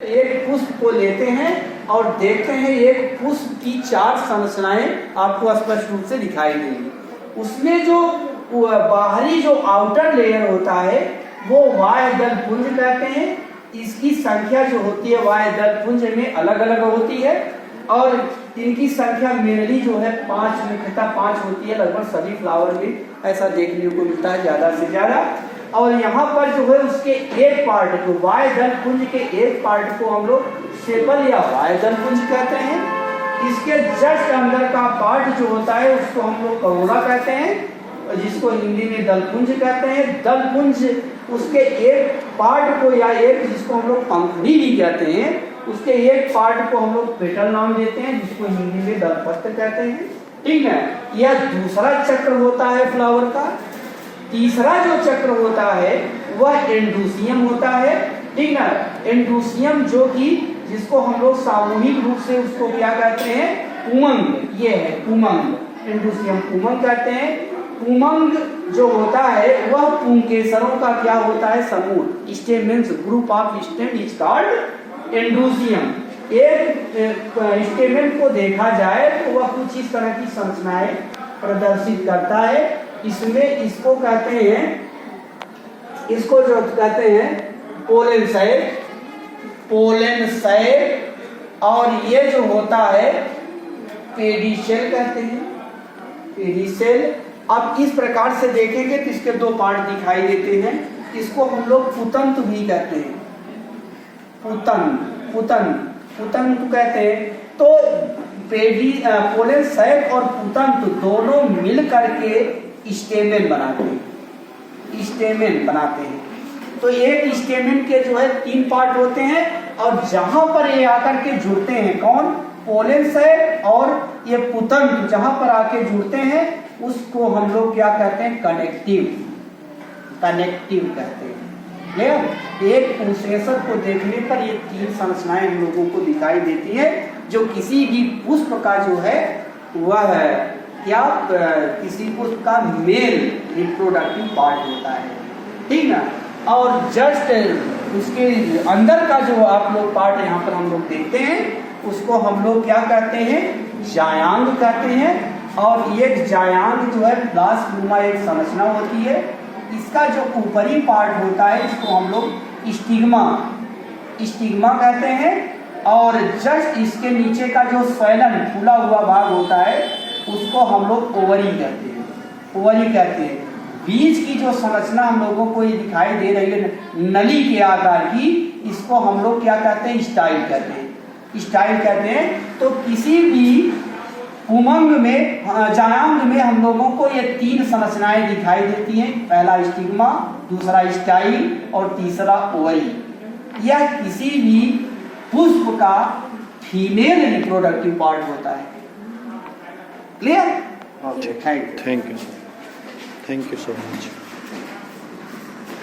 एक पुष्प को लेते हैं और देखते हैं एक पुष्प की 4 संरचनाएं आपको स्पष्ट रूप से दिखाई देंगी। उसमें जो बाहरी जो आउटर लेयर होता है वो वाह्य दल पुंज कहते हैं। इसकी संख्या जो होती है वाह्य दल पुंज में अलग अलग होती है और इनकी संख्या मेनली जो है 5 मुख्यतः 5 होती है। लगभग सभी फ्लावर में ऐसा देखने को मिलता है ज़्यादा से ज़्यादा। और यहाँ पर जो है उसके एक पार्ट को वाह्य दल पुंज के एक पार्ट को हम लोग सेपल या वाह्य दल पुंज कहते हैं। इसके जस्ट अंदर का पार्ट जो होता है उसको हम लोग करोला कहते हैं, जिसको हिंदी में दलपुंज कहते हैं। दलपुंज उसके एक पार्ट को या एक जिसको हम लोग पंखुड़ी भी कहते हैं, उसके एक पार्ट को हम लोग पेटल नाम देते हैं, जिसको हिंदी में दलपत्र कहते हैं। ठीक है, यह दूसरा चक्र होता है फ्लावर का। तीसरा जो चक्र होता है वह एंड्रोसियम होता है। ठीक है, एंड्रोसियम जो कि जिसको हम लोग सामूहिक रूप से उसको क्या कहते हैं, पुमंग। ये है पुमंग, एंड्रोसियम पुमंग कहते हैं। पुमंग जो होता है वह पुंकेसरों का क्या होता है, समूह। Stamens group of stem is called androecium. एक स्टेमेन को देखा जाए तो वह कुछ इस तरह की संरचनाएं प्रदर्शित करता है। इसमें इसको कहते हैं, इसको जो कहते हैं पोलन साइड, पोलन साइड। और ये जो होता है पेडिसेल कहते हैं, पेडिसेल। अब इस प्रकार से देखेंगे तो इसके 2 पार्ट दिखाई देते हैं। इसको हम लोग पुतंतु भी कहते हैं, पुतंतु कहते हैं। तो पोलन साइड और पुतंतु दोनों मिल करके स्टेमेन बनाते हैं, स्टेमेन बनाते हैं। तो एक स्टेमेन के जो है 3 पार्ट होते हैं और जहां पर ये आकर के जुड़ते हैं, कौन, पोलन साइड और ये पुतंतु जहां पर आके जुड़ते हैं उसको हम लोग क्या कहते हैं, कनेक्टिव कहते हैं। एक पुंकेसर को देखने पर ये 3 संरचनाएं हम लोगों को दिखाई देती है, जो किसी भी पुष्प का जो है वह है क्या, किसी पुष्प का मेल रिप्रोडक्टिव पार्ट होता है। ठीक ना। और जस्ट उसके अंदर का जो आप लोग पार्ट यहाँ पर हम लोग देखते हैं उसको हम लोग क्या कहते हैं, जायांग कहते हैं। और एक जायांग जो है फ्लास्क एक संरचना होती है। इसका जो ऊपरी पार्ट होता है इसको हम लोग स्टिग्मा कहते हैं। और जस्ट इसके नीचे का जो स्वैलन फूला हुआ भाग होता है उसको हम लोग ओवरी कहते हैं। बीज की जो संरचना हम लोगों को ये दिखाई दे रही है नली के आकार की, इसको हम लोग क्या कहते हैं, स्टाइल कहते हैं। तो किसी भी पुमंग में, जायांग में हम लोगों को ये 3 संरचनाएं दिखाई देती हैं। पहला स्टिग्मा, दूसरा स्टाइल और तीसरा ओवरी। यह किसी भी पुष्प का फीमेल रिप्रोडक्टिव पार्ट होता है। Clear? Okay, thank you so much.